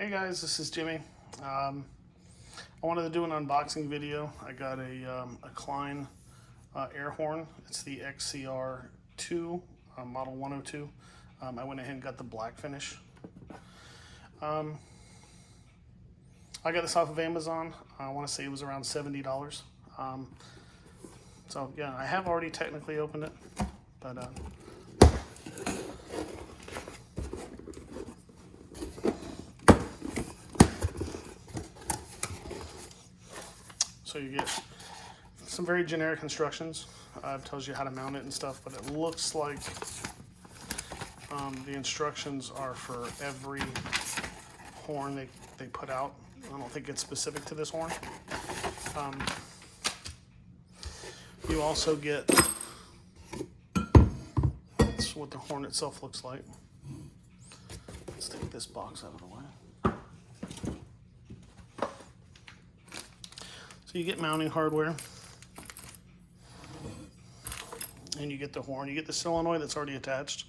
Hey guys, this is Jimmy. I wanted to do an unboxing video. I got a Klein air horn. It's the XCR2 model 102. I went ahead and got the black finish. I got this off of Amazon. I want to say it was around $70. So yeah, I have already technically opened it, but so you get some very generic instructions. It tells you how to mount it and stuff, but it looks like the instructions are for every horn they put out. I don't think it's specific to this horn. You also get, that's what the horn itself looks like. Let's take this box out of the way. So you get mounting hardware, and you get the horn. You get the solenoid that's already attached.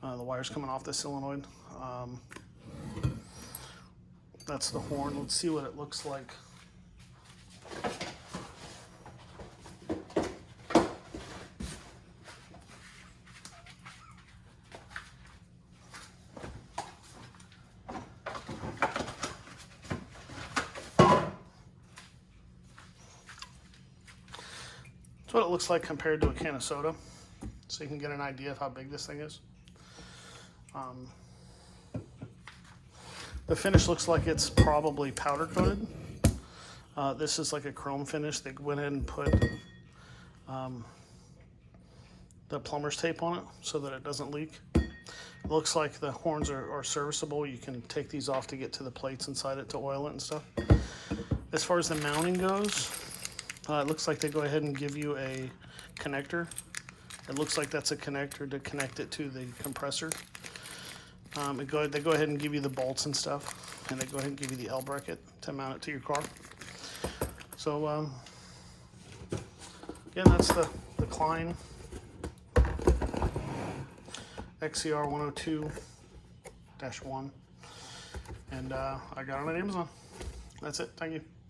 The wire's coming off the solenoid. That's the horn. Let's see what it looks like. That's what it looks like compared to a can of soda, so you can get an idea of how big this thing is. The finish looks like it's probably powder coated. This is like a chrome finish. They went ahead and put the plumber's tape on it so that it doesn't leak. It looks like the horns are serviceable. You can take these off to get to the plates inside it to oil it and stuff. As far as the mounting goes, it looks like they go ahead and give you a connector. It looks like that's a connector to connect it to the compressor. They go ahead and give you the bolts and stuff, and they go ahead and give you the L bracket to mount it to your car. So again, that's the Klein XCR 102-1, and I got it on Amazon. That's it. Thank you.